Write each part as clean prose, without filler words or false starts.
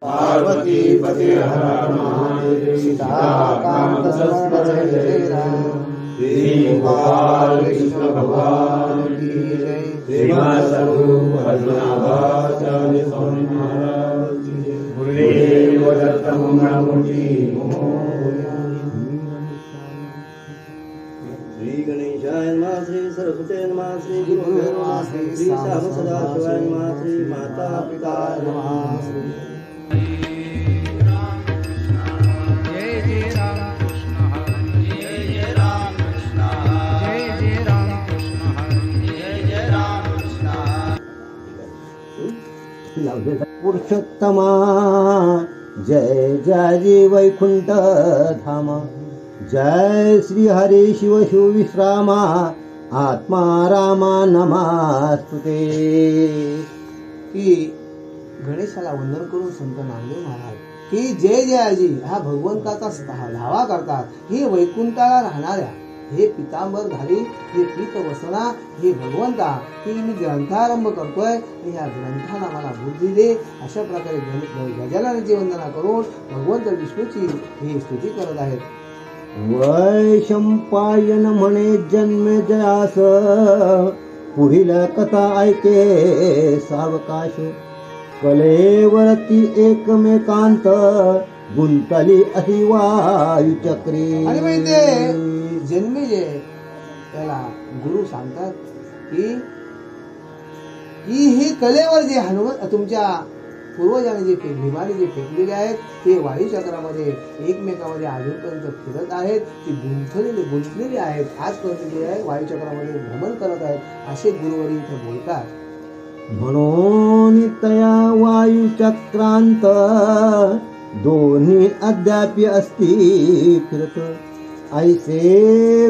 पार्वती पते हर महादेव सीताकांत स्मरण जय जय राम। श्री गोपाल कृष्ण भगवान की जय। श्रीमद् स्वरूप भजनाचार्य स्वामी महाराज की जय। गुरुदेव दत्त मंगलमूर्ति श्री गणेशाय नमः। श्री सरस्वती नमः। श्री गुरुदेव नमः। श्री श्याम सदा शिवाय नमः। श्री माता पिता नमः। पुरुषोत्तमा जय जय वैकुंठ धामा। जय श्री हरे शिव शिव विश्रामा आत्मा रामा नमस्तुते। की गणेशाला वंदन करून संत नामदेव महाराज की जय जयाजी हा भगवंताचा धावा करतात। हे वैकुंठाला राहणाऱ्या हे पितांबरधारी हे पीत वसना हे भगवंता की मी ग्रंथारंभ करतोय या ग्रंथाला मला बुद्धी दे। अशा प्रकारे गजाननाची वंदना करून भगवंत विष्णूची हे स्तुती करत आहेत। वैशंपायन म्हणे जन्मे जयास पुढील कथा ऐके सावकाश। कलेवरती एकमेकांत गुंतली अशी वायुचक्री। आणि मग ते जन्मे जे त्याला गुरु सांगतात की हे कलेवर जे हनुमंत तुमच्या पूर्वजांनी जे भीमाने जे फेकलेले आहेत ते वायुचक्रामध्ये एकमेकांमध्ये अजूनपर्यंत फिरत आहेत। ती गुंतलेली आहेत आजपर्यंत जे आहे वायुचक्रामध्ये भ्रमण करत आहेत असे गुरुवरी इथे बोलतात। म्हणून तया वायुचक्रांत दोन्ही अद्याप असती फिरत। ऐसे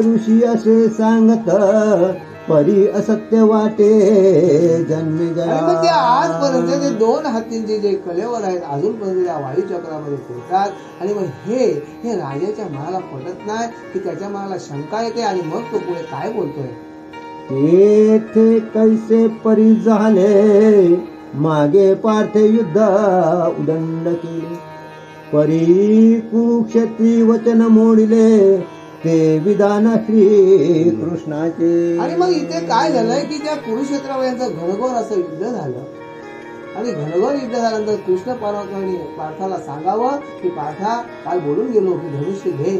ऋषी असे सांगत परी असत्य वाटे जन्मे जया। आजपर्यंत ते दोन हत्तींचे जे कलेवर आहेत अजूनपर्यंत त्या वायुचक्रामध्ये फिरतात। आणि मग हे राजाच्या मनाला पटत नाही की त्याच्या मनाला शंका येते आणि मग तो पुढे काय बोलतोय। तेथे कैसे परी झाले मागे पार्थे युद्ध उदंडकी। परी कुरुक्षेत्री वचन मोडिले ते विधान श्री कृष्णाचे। आणि मग इथे काय झालंय की त्या कुरुक्षेत्रामध्ये घनघोर असं युद्ध झालं आणि घनघोर युद्ध झाल्यानंतर कृष्ण पार्थाला सांगावं की पार्था काल बोलून गेलो की धनुष्य घे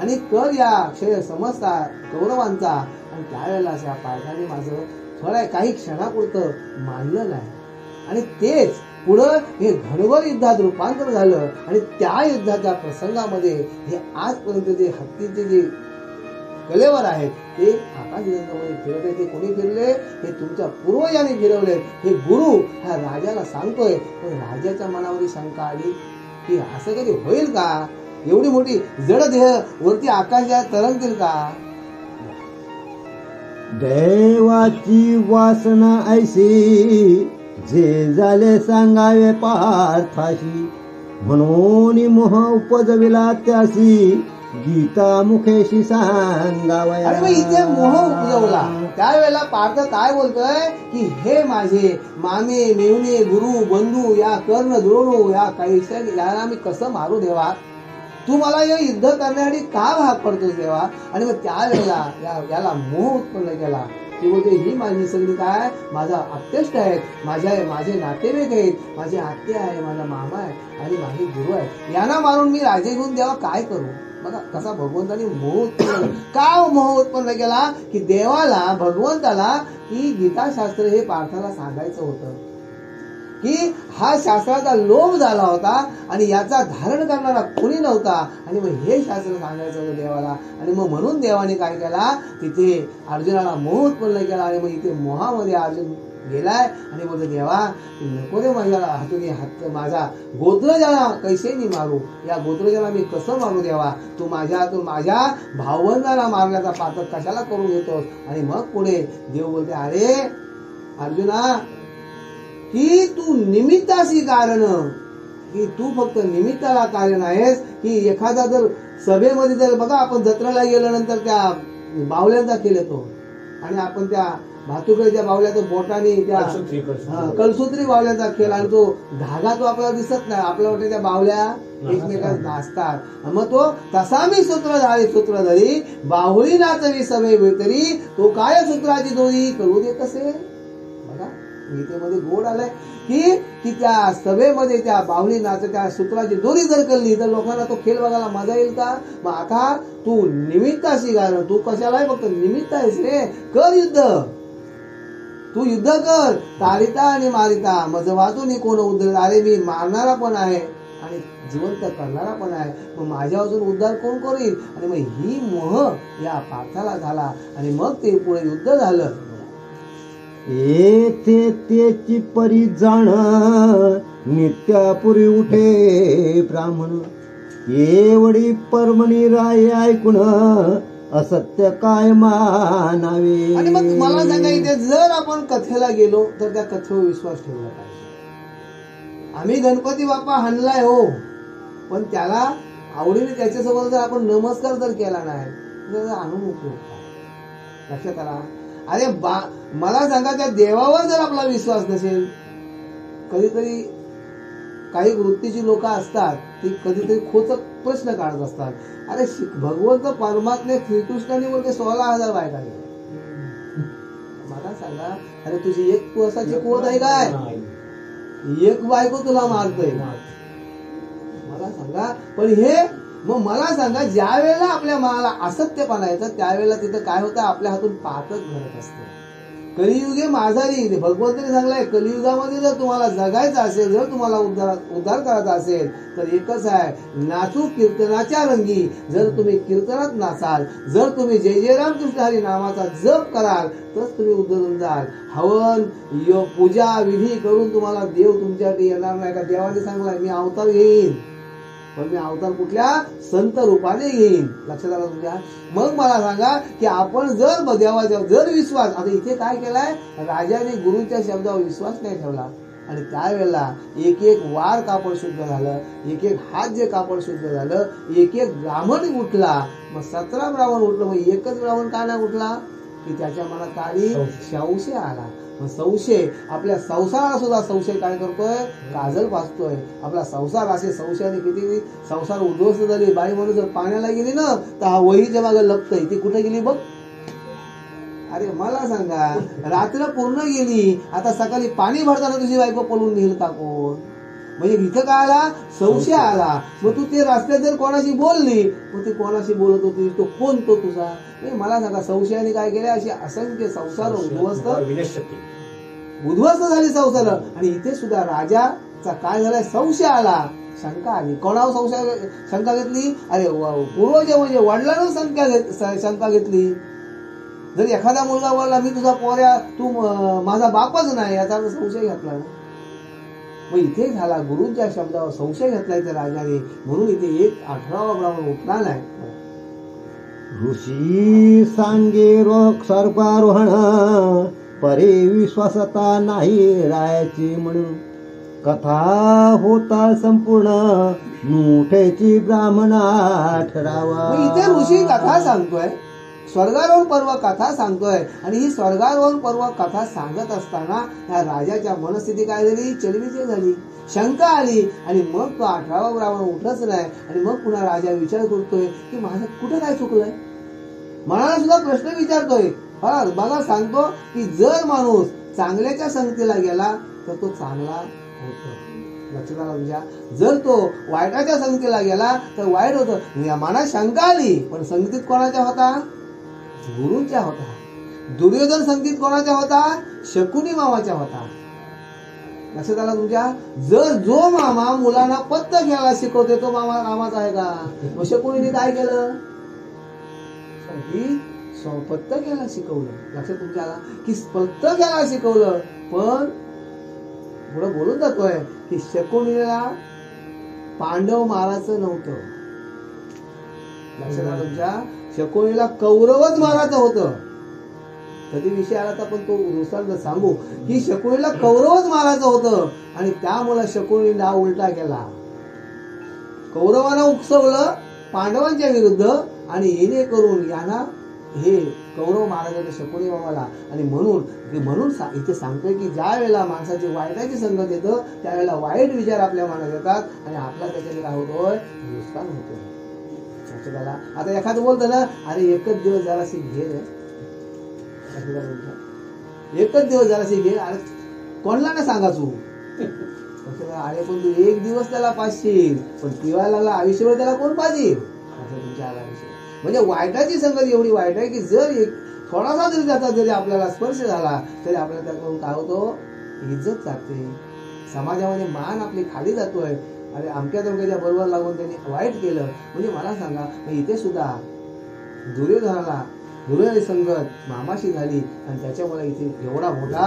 आणि कर या क्षय समजता कौरवांचा। आणि त्यावेळेला त्या पार्थाने माझं थोड्या काही क्षणापुरतं मानलं नाही आणि तेच पुढं हे घनघोर युद्धात रूपांतर झालं। आणि त्या युद्धाच्या प्रसंगामध्ये हे आजपर्यंत जे हत्तीचे जे कलेवर आहेत ते आकाशगंगामध्ये फिरत आहेत। ते कोणी फिरले? हे तुमच्या पूर्वजांनी फिरवले। हे गुरु ह्या राजाला सांगतोय पण राजाच्या मनामध्ये शंका आली की असं कधी होईल का? एवढी मोठी जड देह वरती आकाशात तरंगतील का? देवाची वासना ऐशी जे झाले सांगावे पार्थाशी। म्हणून मोह उपजविला त्याशी गीता मुखेशी सांगावया। आणि मग इथे मोह उपजवला त्यावेळेला पार्थ काय बोलतोय की हे माझे मामे मेवणे गुरु बंधू या कर्ण द्रोणू या कैसा याला मी कसं मारू देवा? तू मला या युद्ध करण्यासाठी का भाग पडतोस देवा? आणि मग त्यावेळेला याला मोह उत्पन्न केला की बोलते ही माझी सगळी काय माझा अत्यष्ट आहेत, माझे नातेवाईक आहेत, माझे आत्ते आहे, माझा मामा आहे आणि माझे गुरु आहे, यांना मारून मी राजे घेऊन देवा काय करू? बघा कसा भगवंतानी मोह उत्पन्न का मोह उत्पन्न केला की देवाला भगवंताला की गीताशास्त्र हे पार्थाला सांगायचं होतं की हा शास्त्राचा लोभ झाला होता आणि याचा धारण करणारा कोणी नव्हता। आणि मग हे शास्त्र सांगायचं होतं देवाला आणि मग म्हणून देवाने काय केला तिथे अर्जुनाला मोह उत्पन्न केला। आणि मग इथे मोहामध्ये अर्जुन गेलाय आणि बोलतो देवा नको रे माझ्या हातून माझा गोत्रजाला कैसेनी मारू, या गोत्रजाला मी कसं मारू देवा? तू माझ्या भावबंधाला मारण्याचा पातक कशाला करून घेतोस? आणि मग पुढे देव बोलते अरे अर्जुना की तू निमित्ताशी कारण की तू फक्त निमित्ताला कारण आहेस। की एखादा जर सभेमध्ये जर बघा आपण जत्रेला गेल्यानंतर त्या बावल्यांचा खेळ येतो आणि आपण त्या भातुकलीच्या बावल्या तो बोटाने त्या कलसूत्री बावल्याचा खेळ, आणि तो धागा तो आपल्याला दिसत नाही, आपल्याला वाटतं त्या बावल्या एकमेकांना नाचतात. मग तो तसा मी सूत्रधारी बाहुली नाचवी सभे भेटरी, तो काय सूत्राची दोरी करू दे कसे. बघा गीतेमध्ये गोड आलाय की त्या सभेमध्ये त्या बाहुली नाच त्या सूत्राची दोरी जर कळली तर लोकांना तो खेळ बघायला मजा येईल का. मग आता तू निमित्ताशी कारण तू कशाला फक्त निमित्त आहेस रे, कर युद्ध, तू युद्ध कर, तारिता आणि मारिता मज वाचून कोण उद्धार. अरे मी मारणारा पण आहे आणि जिवंत करणारा पण आहे, मग माझ्या अजून उद्धार कोण करील. आणि मग ही मोह या पार्थाला झाला आणि मग ते पुढे युद्ध झालं. येथे त्याची परी जाण नित्यापुरी उठे ब्राह्मण, एवढी परमणी राय ऐकून असत्य काय मानावे. आणि मग मला सांगा इथे जर आपण कथेला गेलो तर त्या कथेवर विश्वास ठेवला पाहिजे. आम्ही गणपती बाप्पा हाणलाय हो, पण त्याला आवडीने त्याच्यासमोर जर आपण नमस्कार जर केला नाही तर आणू नको. लक्षात आला. अरे मला सांगा त्या देवावर जर आपला विश्वास नसेल, कधीतरी काही वृत्तीची लोक असतात ती कधीतरी खोचक प्रश्न काढत असतात. अरे भगवंत परमात्मे श्रीकृष्णाने बोलते 16,000 बायका दिल्या. मला सांगा अरे तुझी एक तू असा चिकवत आहे काय, एक बायको तुला मारतोय. मला सांगा पण हे मग मला सांगा ज्या वेळेला आपल्या मनाला असत्यपणा येतं त्यावेळेला तिथं काय होतं, आपल्या हातून पापच घडत असतं. कलियुगे माझारी भगवंताने सांगलाय, कलियुगामध्ये जर तुम्हाला जगायचं असेल, जर तुम्हाला उद्धार करायचा असेल तर एकच आहे, नाचू कीर्तनाच्या रंगी. जर तुम्ही कीर्तनात नाचाल, जर तुम्ही जय जय राम कृष्ण हरी नामाचा जप कराल तरच तुम्ही उद्धरून जाल. हवन पूजा विधी करून तुम्हाला देव तुमच्यासाठी येणार नाही का. देवाने सांगलाय मी अवतार घेईन, पण मी अवतार कुठल्या संत रूपाने घेईन. लक्षात आलं तुमच्या. मग मला सांगा की आपण जर देवाच्या जर विश्वास, आता इथे काय केलाय, राजाने गुरुच्या शब्दावर विश्वास नाही ठेवला आणि त्यावेळेला एक एक वार कापड शुद्ध झालं, एक एक हात जे कापड शुद्ध झालं, एक एक ब्राह्मण उठला. मग 17 ब्राह्मण उठलं, मग एकच ब्राह्मण का नाही उठला की त्याच्या मनात आली संशय आला. मग संशय आपल्या संसाराला सुद्धा संशय काय करतोय, काजल पाचतोय आपला संसार. असे संशयाने किती संसार उद्ध्वस्त झाली. बाई म्हणून जर पाण्याला गेली ना तर हा वहीच्या मागे लपतय, ती कुठे गेली बघ. अरे मला सांगा रात्र पूर्ण गेली, आता सकाळी पाणी भरताना तुझी बायको पळून नेईल का कोण. म्हणजे इथं काय आला, संशय आला. मग तू ते रस्त्यात जर कोणाशी बोलली, मग ती कोणाशी बोलत होती, तो कोण तो तुझा. मला सांगा संशयाने काय केले, अशी असंख्य संसार उद्ध्वस्त झाली संसार. आणि इथे सुद्धा राजाचा काय झालाय, संशय आला, शंका आली. कोणावर शंका घेतली, अरे पूर्वज म्हणजे वडिलांवर शंका घेतली. जर एखादा मुलगा बोलला मी तुझा पोऱ्या, तू माझा बापच नाही, याचा संशय घेतला. मग इथे झाला गुरुंच्या शब्दावर संशय घेतलाय त्या राजाने, म्हणून इथे एक 18वा ब्राह्मण उठला नाही. ऋषी सांगे रोग सर्पारोहण, परे विश्वासता नाही रायाची म्हणून. कथा होता संपूर्ण मुठेची ब्राह्मणा ठरावा. इथे ऋषी कथा सांगतोय, स्वर्गारोहण पर्व कथा सांगतोय. आणि ही स्वर्गारोहण पर्व कथा सांगत असताना या राजाच्या मनस्थिती काय झाली, चलबिचल झाली, शंका आली. आणि मग तो 18वा ब्राह्मण उठच नाही. आणि मग पुन्हा राजा विचार करतोय की माझं कुठं काय चुकलंय, मनाला सुद्धा प्रश्न विचारतोय. मला सांगतो की जर माणूस चांगल्याच्या संगतीला गेला तर तो चांगला होतो. लक्षात आलं तुमच्या. जर तो वाईटाच्या संगतीला गेला तर वाईट होतं. मनात शंका आली, पण संगतीत कोणाच्या होता, गुरुंच्या होता. दुर्योधन संगतीत कोणाच्या होता, शकुनी मामाच्या होता. लक्षात आलं तुमच्या. जर जो मामा मुलांना पत्त खेळायला शिकवते तो मामा कामाचा आहे का. मग शकुनीने काय केलं, पत्त खेळायला शिकवलं. लक्षात तुमच्या आला की पत्त खेळायला शिकवलं. पण पुढे बोलून जातोय की शकुनीला पांडव मारायचं नव्हतं. लक्षात आलं तुमच्या. शकुनीला कौरवच मारायचं होतं. कधी विषय आला तर आपण तो दुसऱ्यांदा सांगू की शकुनीला कौरवच मारायचं होतं. आणि त्यामुळे शकुनी डाव उलटा केला, कौरवांना उकसवलं पांडवांच्या विरुद्ध. आणि येणे करून यांना हे कौरव महाराजाने शकुनी बाबाला, आणि म्हणून इथे सांगतोय की ज्या वेळेला माणसाची वाईटाची संगत येतं त्यावेळेला वाईट विचार आपल्या मनात येतात आणि आपला त्याच्याने काय होतोय, नुकसान होतोय. त्याला आता एखादं बोलतं ना, अरे एकच दिवस जराशी घे रे, एकच दिवस जराशी घे, अरे कोणला ना सांगा तू, अरे पण तू एक दिवस त्याला पाचशील, पण पिवायला आयुष्यभर त्याला कोण पाहिजे, असं तुमच्या आला विषय. म्हणजे वाईटाची संगत एवढी वाईट आहे की जर एक थोडासा जरी त्याचा जरी आपल्याला स्पर्श झाला तरी आपल्याला त्याकडून काय होतो, इज्जत जाते, समाजामध्ये मान आपली खाली जातोय. अरे अमक्या तमक्याच्या बरोबर लागून त्यांनी वाईट केलं. म्हणजे मला सांगा, इथे सुद्धा दुर्योधनाची संगत मामाशी झाली आणि त्याच्यामुळे इथे एवढा मोठा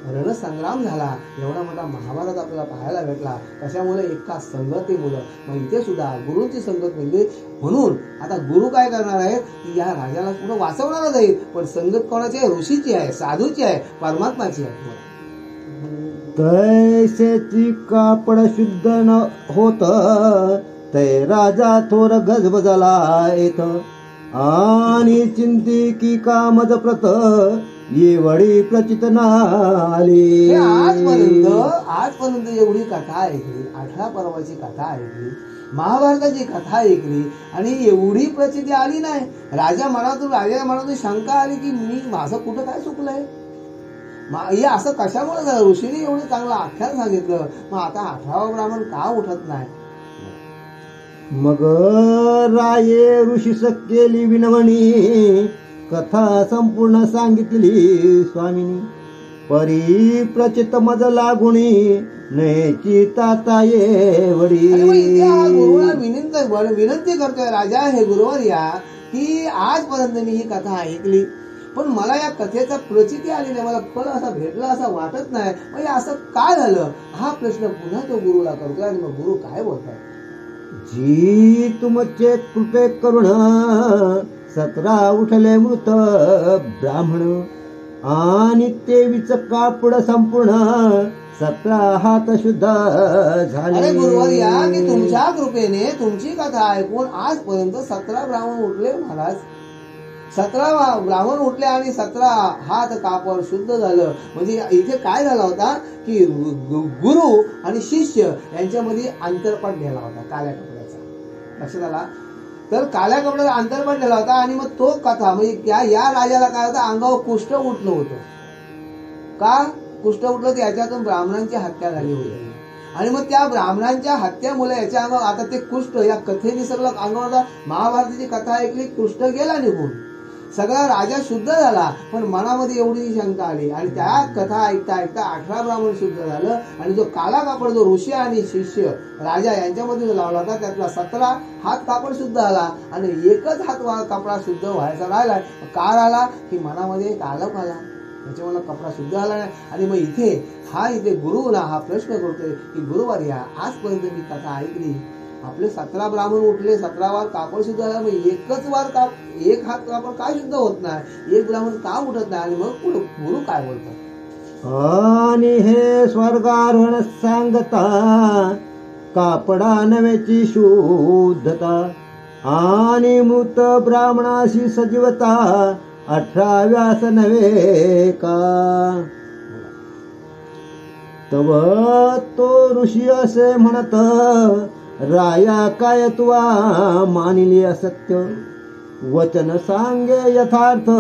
रणसंग्राम झाला, एवढा मोठा महाभारत आपल्याला पाहायला भेटला. कशामुळे, एका संगतीमुळे. मग इथे सुद्धा गुरूंची संगत मिळली. म्हणून आता गुरु काय करणार आहे की या राजाला पुढे वाचवणारच आहे, पण संगत कोणाची आहे, ऋषीची आहे, साधूची आहे, परमात्माची आहे. तैसेची कापड शुद्ध न होत, तै राजा थोर गजबजला येत, आणि चिंती की कामद प्रत येवडी प्रचित नाली. आजपर्यंत एवढी कथा ऐकली, 18 पर्वाची कथा ऐकली, महाभारताची कथा ऐकली, आणि एवढी प्रचिती आली नाही. राजा मनातून शंका आली की मी माझं कुठं काय चुकलंय, हे असं कशामुळे झालं. ऋषीने एवढं चांगलं आख्यान सांगितलं, मग आता 18वा ब्राह्मण का उठत नाही. मग राये ऋषीस केली विनवणी, कथा संपूर्ण सांगितली स्वामिनी. परी प्रचित मज लागुणी, नयची ताता येवडी. गुरुला विनंती करतोय, राजा हे गुरुवर या, की आजपर्यंत मी ही कथा ऐकली, पण मला या कथेचा प्रचिती आली नाही, मला फळ असा भेटला असं वाटत नाही, म्हणजे असं काय झालं, हा प्रश्न पुन्हा तो गुरुला करतोय. आणि मग गुरु काय बोलताय, जी तुमचे कृपे करुण 17 उठले मृत ब्राह्मण, आणि 23 कापड संपूर्ण 17 हात शुद्ध झाले. अरे गुरुवर या, की तुमच्या कृपेने तुमची कथा ऐकून आजपर्यंत 17 ब्राह्मण उठले महाराज, 17 ब्राह्मण उठले आणि 17 हात कापड शुद्ध झालं. म्हणजे इथे काय झाला होता की गुरु आणि शिष्य यांच्यामध्ये अंतरपट नेला होता काळ्या कपड्याचा. लक्षात आला, तर काळ्या कपड्याचा अंतरपट नेला होता. आणि मग तो कथा म्हणजे या राजाला काय होतं, अंगावर कुष्ठ उठलं होतं. का कुष्ठ उठलं, तर याच्यातून ब्राह्मणांची हत्या झाली होती, आणि मग त्या ब्राह्मणांच्या हत्येमुळे याच्या अंगावर आता ते कुष्ठ, या कथेने सगळं अंगावर, महाभारताची कथा ऐकली, कुष्ठ गेला निघून, सगळा राजा शुद्ध झाला. पण मनामध्ये एवढी शंका आली, आणि त्या कथा ऐकता ऐकता 18 ब्राह्मण शुद्ध झालं. आणि जो काला कापड जो ऋषी आणि शिष्य राजा यांच्यामध्ये जो लावला होता त्यातला 17 हात कापड शुद्ध झाला, आणि एकच हात कपडा शुद्ध व्हायचा राहिला. का राहिला की मनामध्ये एक आलप आला, त्याच्यामुळे कपडा शुद्ध झाला नाही. आणि मग इथे गुरुला हा प्रश्न करतोय की गुरुवार या, आजपर्यंत मी कथा ऐकली, आपले 17 ब्राह्मण उठले, 17 वार कापड शुद्ध झाला, मग एक हात कापड काय शुद्ध होत नाही, एक ब्राह्मण का उठत नाही. आणि मग पुढे गुरु काय बोलतात, आणि हे स्वर्गारोहण सांगता, कापडा नव्याची शुद्धता, आणि मृत ब्राह्मणाशी सजीवता, 18 व्यास नव्हे का. तव तो ऋषी असे म्हणत, राया काय तुवा मानिले असत्य, वचन सांगे यथार्थ,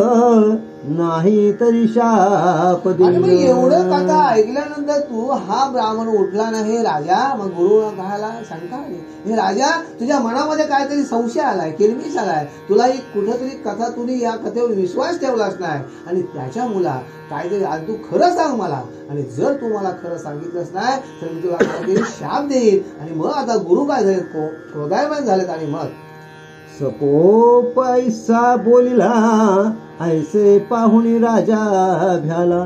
नाही तरी शाप दे. एवढं कथा ऐकल्यानंतर तू हा ब्राह्मण उठला नाही राजा. मग गुरु घाला शंका आली, हे राजा तुझ्या मनामध्ये काहीतरी संशय आलाय, किरमिश आलाय, तुला ही कुठेतरी कथा, तुम्ही या कथेवर विश्वास ठेवलाच नाही, आणि त्याच्या मुला काहीतरी आज तू खरं सांग मला, आणि जर तू मला खरं सांगितलंच नाही तर मी तुला काहीतरी शाप देईल. आणि मग आता गुरु काय झाले, क्रोधायमान झालेत. आणि मग सको पैसा बोलिला, ऐसे पाहुणी राजा भ्याला,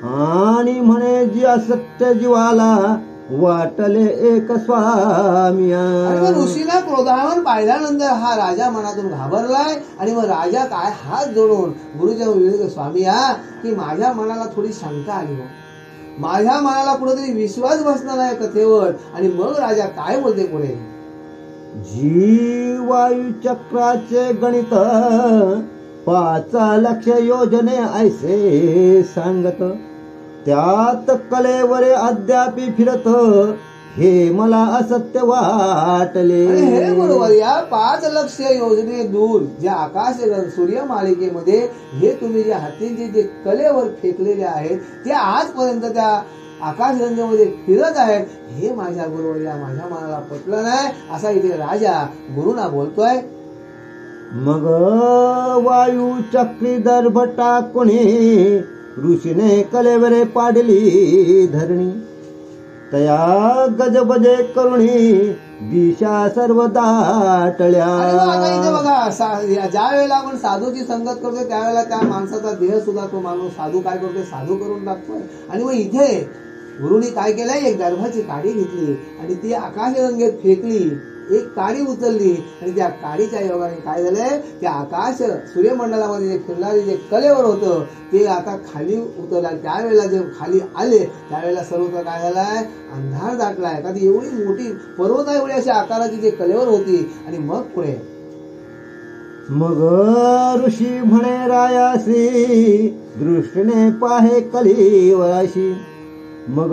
आणि म्हणे जी असत्य जीवाला, वाटले एक स्वामिया. ऋषीला क्रोधायमान पाहिल्यानंतर हा राजा मनातून घाबरलाय. आणि मग राजा काय हात जोडून गुरुच्या विवेक, स्वामिया, की माझ्या मनाला थोडी शंका आली, माझ्या मनाला कुठेतरी विश्वास बसणार आहे कथेवर. आणि मग राजा काय बोलते पुढे, जी वायू चक्राचे गणित, 5 लक्ष योजने ऐसे सांगत, त्यात कलेवरे अद्यापी फिरत, हे मला असत्य वाटले. आणि हे बरोबर, या 5 लक्ष योजने दूर ज्या आकाश सूर्यमालिकेमध्ये हे तुम्ही जे हातींचे जे कलेवर फेकलेले आहेत ते आजपर्यंत त्या आकाश गंगेमध्ये फिरत आहेत, हे माझ्या गुरुवर्या माझ्या मनाला पटलं नाही, असा इथे राजा गुरुना बोलतोय. मग वायू चक्री दर्भ टाकुणी, ऋषीने कलेवरे पाडली धरणी, तया गजबजे करुणी, दिशा सर्व दाटल्या. आता इथे बघा, ज्या वेळेला आपण साधूची संगत करतोय त्यावेळेला त्या माणसाचा देह सुद्धा तो माणूस साधू काय करतोय, साधू करून टाकतोय. आणि मग इथे गुरुनी काय केलंय, एक दर्भाची काडी घेतली आणि ती आकाशगंगेत फेकली, एक काडी उचलली आणि त्या काडीच्या योगाने काय झालंय, त्या आकाश सूर्यमंडलामध्ये जे फिरणारे जे कलेवर होतं ते आता खाली उतरलं. त्यावेळेला जे खाली आले त्यावेळेला सर्वत्र काय झालाय, अंधार दाटलाय. का ती एवढी मोठी पर्वता एवढी अशा आकाराची जे कलेवर होती. आणि मग पुढे मग ऋषी म्हणे रायासी, दृष्टीने पाहे कलीवराशी, मग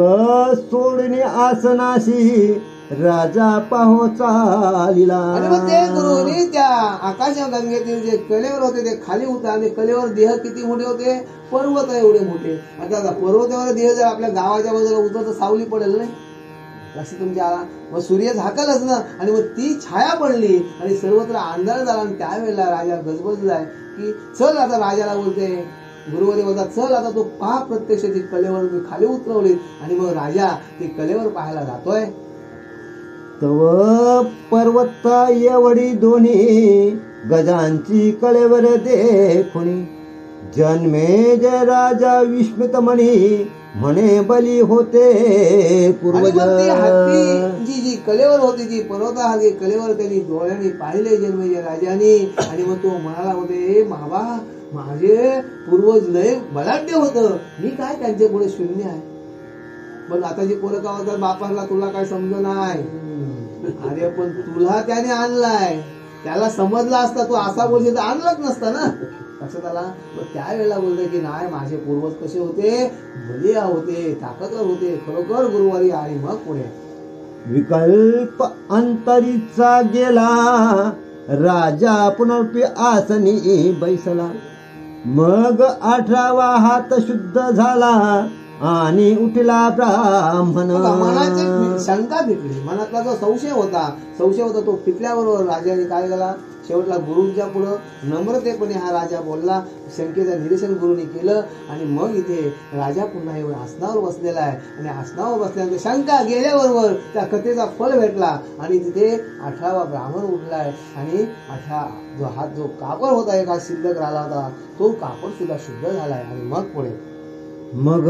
सोडणे आसनाशी, राजा पाहो चालिला. आणि मग ते गुरुनी त्या आकाश गंगेतील जे कलेवर होते ते खाली उतरले. कलेवर देह किती मोठे होते, पर्वत एवढे मोठे. आता पर्वतावर देह जर आपल्या गावाच्या बाजूला उतरत सावली पडेल नाही, लक्ष तुमच्या आला, मग सूर्य झाकलच ना. आणि मग ती छाया पडली आणि सर्वत्र अंधार झाला. आणि त्यावेळेला राजा गजबजलाय की चल, आता राजाला बोलते गुरुवारी बोलतात, चल आता तो पहा प्रत्यक्ष ती कलेवर खाली उतरवली. आणि मग राजा ती कलेवर पाहायला जातोय. तव पर्वता एवढी दोन्ही, गजांची कलेवर देखुनी, जन्मे जय राजा विस्मित मणी, म्हणे बली होते पूर्वज. हत्ती जी कलेवर होती ती पर्वताहाती कलेवर त्यांनी डोळ्यांनी पाहिले जन्मेजय राजाने. आणि मग तो म्हणाला होते, बाबा माझे पूर्वज लय बलाढ्य होतं, मी काय त्यांच्या पुढे शून्य आहे. पण आता जी पोरं का होतात, बापाला तुला काय समज नाही. अरे पण तुला त्याने आणलाय, त्याला समजला असता तू असा बोलशील तर आणलाच नसता ना. लक्षात आला. मग त्यावेळेला बोलतोय की नाही, माझे पूर्वज कसे होते, बलिया होते, ताकदवर होते, खरोखर गुरुवारी. आणि मग पुढे विकल्प अंतरीचा गेला, राजा पुनर्पी आसनी बैसला, मग 18वा हात शुद्ध झाला, आणि उठला ब्राह्मण. मनाची शंका फिटली, मनातला जो संशय होता तो फिटल्याबरोबर राजाने काय केला, शेवटला गुरुंच्या पुढं नम्रतेपणे हा राजा बोलला. शंकेचं निरीक्षण गुरुनी केलं. आणि मग इथे राजा पुन्हा येऊन आसनावर बसलेला आहे. आणि आसनावर बसल्यानंतर शंका गेल्याबरोबर त्या कथेचा फल भेटला. आणि तिथे 18वा ब्राह्मण उठलाय. आणि 18 जो कापड होता, एक हात शिल्लक राहिला होता, तो कापड सुद्धा शुद्ध झालाय. आणि मग पुढे मग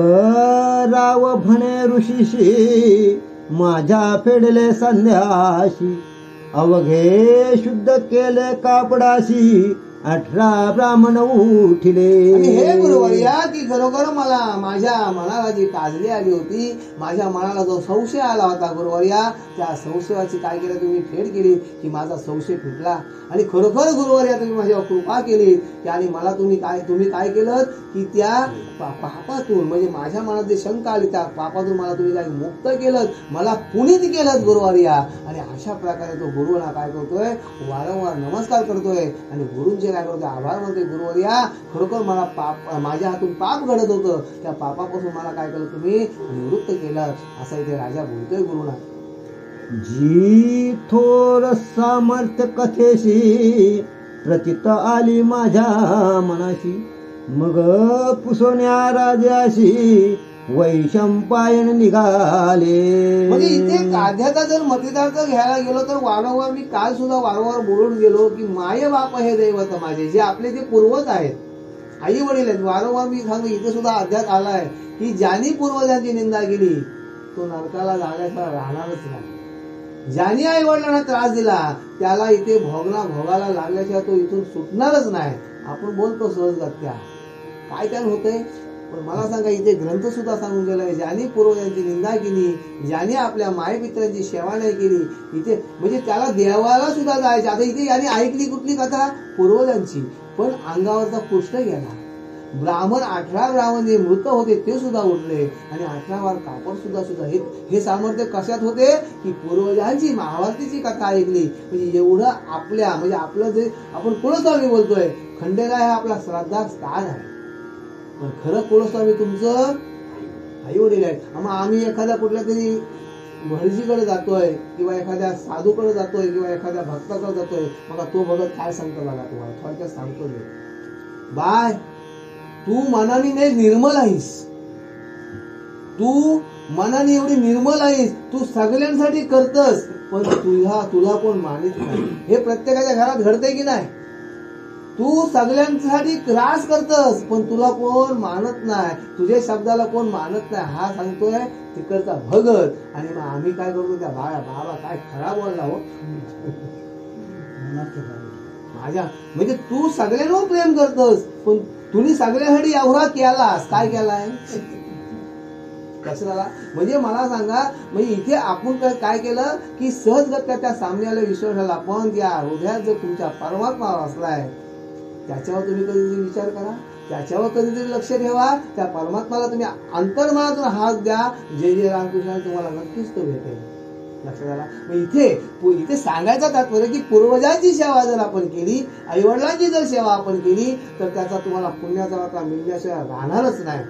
राव म्हणे ऋषीशी, माझ्या फेडले संध्याशी, अवघे शुद्ध केले कापडाशी, 18 ब्राह्मण उठले. आणि हे गुरुवर्या की खरोखर मला माझ्या मनाला जी काजली आली होती, माझ्या मनाला जो संशय आला होता गुरुवर्या, त्या संशयाची काय केलं तुम्ही, फेड केली की माझा संशय फिटला. आणि खरोखर गुरुवर्या तुम्ही माझ्यावर कृपा केली. आणि मला तुम्ही काय केलं की त्या पापातून, म्हणजे माझ्या मनात जे शंका आली त्या पापातून मला तुम्ही काय मुक्त केलं, मला पुनीत केलं गुरुवर्या. आणि अशा प्रकारे तो गुरुना काय करतोय, वारंवार नमस्कार करतोय. आणि गुरुंचे काय करतोय, आभार मानतोय. गुरुवर्या खरोखर मला पाप, माझ्या हातून पाप घडत होतं, त्या पापापासून मला काय केलं, तुम्ही निवृत्त केलं. असं इथे राजा बोलतोय गुरुना. जी थोर सामर्थ्य कथेशी, प्रचित आली माझ्या मनाशी, मग पुसोन्या राजाशी, वैशंपायन निघाले. म्हणजे इथे काध्याचा जर मतितार्थ घ्यायला गेलो तर वारंवार मी काल सुद्धा वारंवार बोलून गेलो की माय बाप हे दैवत माझे, जे आपले जे पूर्वज आहेत, आई वडील आहेत. वारंवार मी सांगतो, इथे सुद्धा अध्यात आलाय की ज्यांनी पूर्वजांची निंदा केली तो नरकाला जाण्याचा राहणारच नाही. ज्यांनी आई वडिलांना त्रास दिला त्याला इथे भोगाला लागल्याशिवाय तो इथून सुटणारच नाही. आपण बोलतो सहजगत्या, काय त्यानं होतंय. पण मला सांगा, इथे ग्रंथ सुद्धा सांगून गेलाय, ज्यांनी पूर्वजांची निंदा केली, ज्यांनी आपल्या मायपित्रांची सेवा नाही केली, इथे म्हणजे त्याला देवाला सुद्धा जायचे. आता इथे यांनी ऐकली कुठली कथा, पूर्वजांची. पण अंगावरचा कृष्ण गेला. ब्राह्मण 18 ब्राह्मण जे मृत होते ते सुद्धा उठले आणि 18 वार कापड सुद्धा हे सामर्थ्य कशात होते की पूर्वजांची महाभारतीची कथा ऐकली. म्हणजे एवढं म्हणजे आपलं जे आपण कुलस्वामी बोलतोय, खंडेराय हा आपला श्रद्धा स्थान आहे, पण खरं कुलस्वामी तुमचं आई वडील आहेत. मग आम्ही एखाद्या कुठल्या तरी भटजीकडे जातोय किंवा एखाद्या साधूकडे जातोय किंवा एखाद्या भक्ताकडे जातोय, मग तो भगत काय सांगतो बघा तुम्हाला, थोडक्यात सांगतो मी. बाय, तू मनाने नाही निर्मल आहेस, तू मनाने एवढी निर्मल आहेस, तू सगळ्यांसाठी करतस, पण तुला कोण मानित नाही. हे प्रत्येकाच्या घरात घडतंय की नाही. तू सगळ्यांसाठी त्रास करतस पण तुला कोण मानत नाही, तुझ्या शब्दाला कोण मानत नाही. हा सांगतोय तिकडचा भगत. आणि मग आम्ही काय करतो, त्या बाबा काय खरा बोलला हो माझ्या, म्हणजे तू सगळ्यांवर प्रेम करतस पण तुम्ही सगळ्यासाठी एवढा केलास, काय केलाय कशाला. म्हणजे मला सांगा, म्हणजे इथे आपण काय केलं की सहजगत्या त्या सामन्याला विश्वास झाला, पण त्या हृदयात जर तुमच्या परमात्मा असलाय त्याच्यावर तुम्ही कधीतरी विचार करा, त्याच्यावर कधीतरी लक्ष ठेवा, त्या परमात्माला तुम्ही अंतर्मनातून हात द्या, जय जय रामकृष्ण तुम्हाला नक्कीच तो भेटेल. लक्षात आला. इथे सांगायचं तात्पर्य की पूर्वजांची सेवा जर आपण केली, आईवडिलांची जर सेवा आपण केली तर त्याचा तुम्हाला पुण्याचा वाटा मिळण्याशिवाय राहणारच नाही.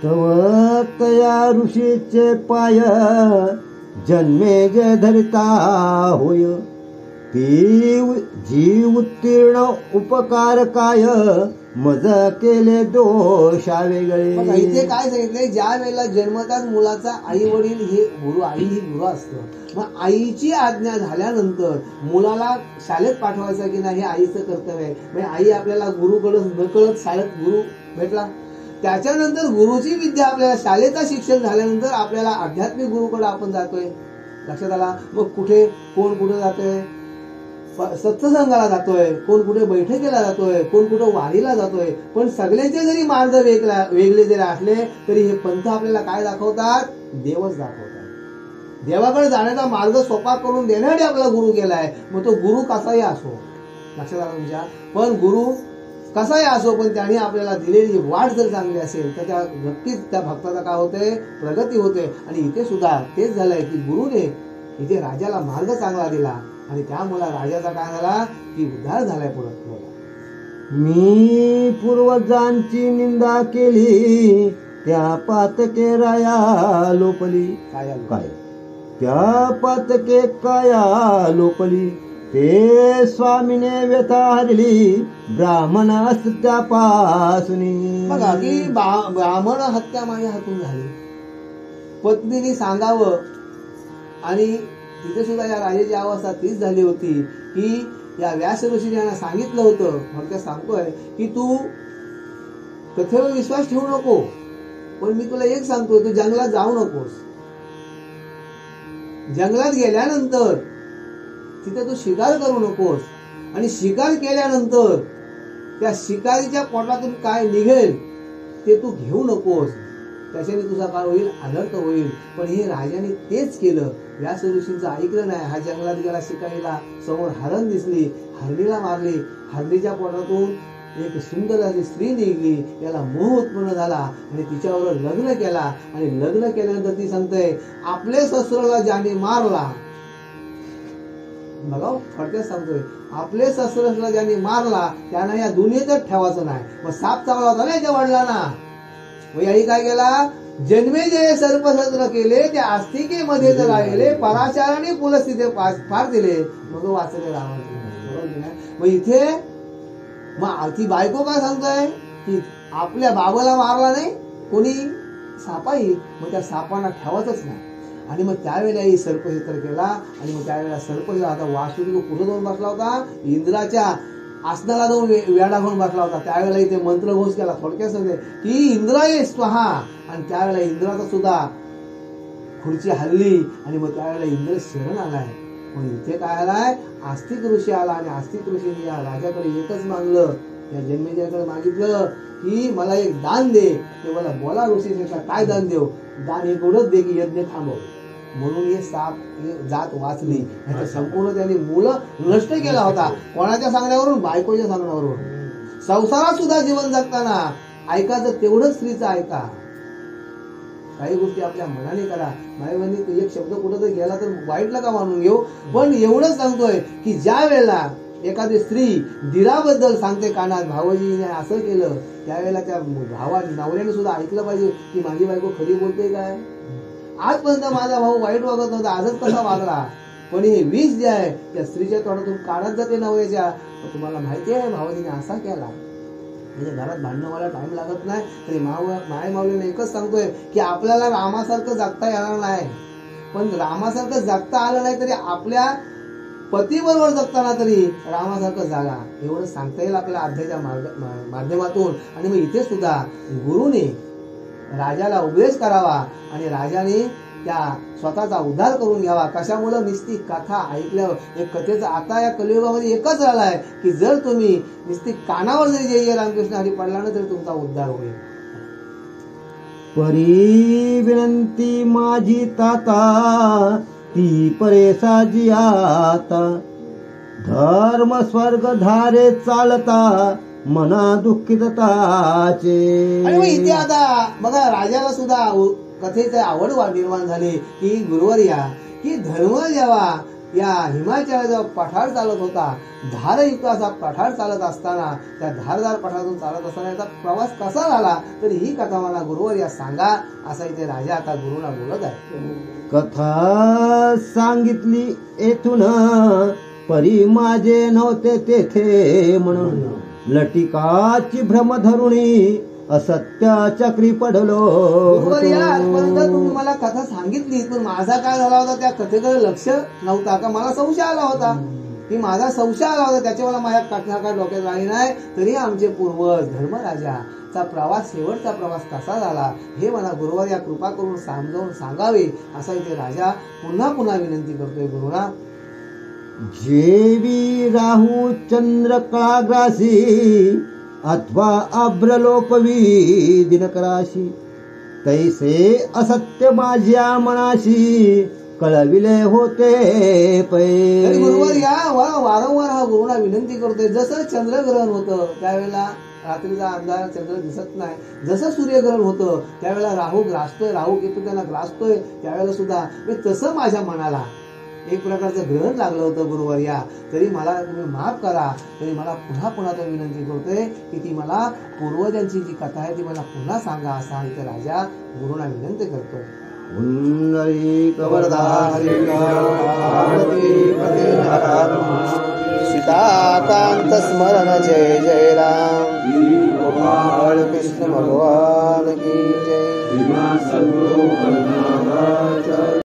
तव तया ऋषीचे पाय जन्मे जे धरिता होय, ती जी उत्तीर्ण उपकार काय मज केले दोषा वेगळे. इथे काय सांगितलंय, ज्या वेळेला जन्मतात मुलाचा आई वडील हे गुरु, आई ही गुरु असतं. मग आईची आज्ञा झाल्यानंतर मुलाला शाळेत पाठवायचं की नाही हे आईचं कर्तव्य आहे. म्हणजे आई आपल्याला गुरुकडं नकळत शाळेत गुरु भेटला, त्याच्यानंतर गुरुची विद्या आपल्याला शाळेचं शिक्षण झाल्यानंतर आपल्याला आध्यात्मिक गुरुकडे आपण जातोय. लक्षात आला. मग कोण कुठे जातोय, सत्संगाला जातोय, कोण कुठे बैठकीला जातोय, कोण कुठे वारीला जातोय. पण सगळ्यांचे जरी मार्ग वेगळे जरी असले तरी हे पंथ आपल्याला काय दाखवतात, देवच दाखवतात. देवाकडे जाण्याचा मार्ग सोपा करून देण्यासाठी आपला गुरु केलाय. मग तो गुरु कसाही असो, लक्षात आला तुमच्या, पण गुरु कसाही असो, पण त्याने आपल्याला दिलेली वाट जर चांगली असेल तर त्या नक्कीच त्या भक्ताचा काय होते, प्रगती होते. आणि इथे सुद्धा तेच झालंय की गुरुने इथे राजाला मार्ग चांगला दिला आणि त्यामुळे राजाचा काय झाला की उद्धार झालाय. पुढे मी पूर्वजांची निंदा केली, त्या पातके राया लोपली. काय त्या पातके काया लोपली, ते स्वामीने व्यथा हरली, ब्राह्मण हत्यापासून. बघा की ब्राह्मण हत्या माझ्या हातून झाली, पत्नीने सांगावं. आणि तिथे सुद्धा या राजाची अवस्था तीच झाली होती की या व्यास ऋषीने यांना सांगितलं होतं, मग त्या सांगतोय की तू कथेवर विश्वास ठेवू नको, पण मी तुला एक सांगतोय, तू जंगलात जाऊ नकोस. जंगलात गेल्यानंतर तिथे तू शिकार करू नकोस, आणि शिकार केल्यानंतर त्या शिकारीच्या पोटातून काय निघेल ते तू घेऊ नकोस, त्याच्याने तुझा काय होईल, अनर्थ होईल. पण हे राजाने तेच केलं. व्यास ऋषींचं ऐकलं नाही. हा जंगलात गेला शिकारीला, समोर हरण दिसली, हरणीला मारली, हरणीच्या पोटातून एक सुंदर अशी स्त्री निघली, याला मोह उत्पन्न झाला आणि तिच्यावर लग्न केला. आणि लग्न केल्यानंतर ती सांगते, आपले शस्त्राला ज्याने मारला, बघा थोडक्यात सांगतोय, आपले शस्त्राला ज्याने मारला त्यांना या दुनियेतच ठेवायचं नाही. मग साप चावला होता ना याच्या वडिलांना, मग याही काय केला, जन्मे जे सर्पशस्त्र केले ते आस्तिकेमध्ये जर राहिले, पराचाराने पुलस्थिती फार दिले, मग वाचले रामाचे. मग इथे मग ती बायको काय सांगतोय की आपल्या बाबाला मारला नाही कोणी, सापाई, मग त्या सापांना ठेवतच नाही. आणि मग त्यावेळेला ही सर्पक्षेत्र केला. आणि मग त्यावेळेला सर्पक्षेत्र, आता वासुदेव तो कुठं जाऊन बसला होता, इंद्राच्या आसनाला जाऊन वेडा होऊन बसला होता. त्यावेळेला इथे मंत्रघोष केला. थोडक्यात सांगते की इंद्राय स्वहा, आणि त्यावेळेला इंद्राचा सुद्धा खुर्ची हल्ली. आणि मग त्यावेळेला इंद्र शरण आलाय. मग इथे काय आलाय, आस्तिक ऋषी आला. आणि आस्तिक ऋषीने या राजाकडे एकच मागलं, या जन्मेजयाकडे मागितलं की मला एक दान दे. ते मला बोला ऋषी काय दान देऊ, दान एक एवढंच दे की यज्ञ थांबव. म्हणून हे जात वाचली. नाहीतर संपूर्ण त्यांनी मुलं नष्ट केला होता. कोणाच्या सांगण्यावरून? बायकोच्या सांगण्यावरून. संसारात सुद्धा जीवन जगताना ऐकायचं तेवढंच स्त्रीचं ऐका. काही गोष्टी आपल्या मनाने करा. मायवानी एक शब्द कुठं जर गेला तर वाईटला का मानून घेऊ. पण एवढंच सांगतोय की ज्या वेळेला एखादी स्त्री दिराबद्दल सांगते कानात, भावजीने असं केलं, त्यावेळेला त्या नवऱ्याने सुद्धा ऐकलं पाहिजे की माझी बायको खरी बोलते काय. आजपर्यंत माझा भाऊ वाईट वागत नव्हता, आजच कसा वागला. पण हे विष जे आहे त्या स्त्रीच्या तोंडातून काढत जाते नवऱ्याच्या. तुम्हाला माहिती आहे भावजीने असा केला. म्हणजे घरात भांडणं व्हायला टाइम लागत नाही. तरी माय माऊलीने एकच सांगतोय की आपल्याला रामासारखं जगता येणार नाही. पण रामासारखं जगता आलं नाही तरी आपल्या पतीबरोबर जगताना तरी रामासारखं जागा. एवढं सांगता येईल आपल्या अध्यायाच्या माध्यमातून. आणि मग इथे सुद्धा गुरुने राजाला उपदेश करावा आणि राजाने त्या स्वतःचा उद्धार करून घ्यावा. कशामुळे? निस्ती कथा ऐकल्यावर. एक कथेचा आता या कलियुगामध्ये एकच झालाय की जर तुम्ही निस्ती कानावर जरी जय रामकृष्ण हरी पडला ना तरी तुमचा उद्धार होईल. परी विनंती माझी ताता, ती परेसाजी आता. धर्म स्वर्ग धारे चालता, मना दुःखितताचे. आणि मग इथे आता बघा राजाला सुद्धा कथेची आवड निर्माण झाली की गुरुवर्या की धर्म जेव्हा या हिमाचल जेव्हा पठार चालत होता, धारयुक्त असा पठार चालत असताना त्या धारदार पठारातून चालत असताना याचा प्रवास कसा झाला तर ही कथा मला गुरुवर्या सांगा. असा इथे राजा आता गुरुला बोलत आहे. कथा सांगितली येथून, परी माझे नव्हते तेथे म्हणून. लटिकाची भ्रम धरुणी असत्य चक्री पडलो. आजपर्यंत तुम्ही मला कथा सांगितली पण माझा काय झाला होता त्या कथेकडे लक्ष नव्हता का. मला संशय आला होता की माझा संशय आला होता. त्याच्या मला माझ्या कथा काय डोक्यात राही नाही. तरी आमचे पूर्वज धर्मराजाचा प्रवास शेवटचा प्रवास कसा झाला हे मला गुरुवर्या कृपा करून समजावून सांगावे. असा इथे राजा पुन्हा पुन्हा विनंती करतोय गुरुना. जेवी राहू चंद्र कळाग्रासी, अथवा अभ्रलोपवी दिनकराशी. तैसे असत्य माझ्या मनाशी, कळविले होते पै. गुरुवर्या वारंवार हा गुरुना विनंती करतोय. जसं चंद्रग्रहण होतं त्यावेळेला रात्रीचा अंधार, चंद्र दिसत नाही. जसं सूर्यग्रहण होतं त्यावेळेला राहू ग्रासतोय, राहू केतू त्यांना ग्रासतोय, त्यावेळेला सुद्धा तसं माझ्या मनाला एक प्रकारचं ग्रहण लागलं होतं गुरुवर्या. तरी मला तुम्ही माफ करा. तरी मला पुन्हा पुन्हा तो विनंती करतोय की ती मला पूर्वजांची जी कथा आहे ती मला पुन्हा सांगा. असा इथे राजा गुरुना विनंती करतोय. सीताकांत स्मरण जय जय राम. कृष्ण भगवान की जय.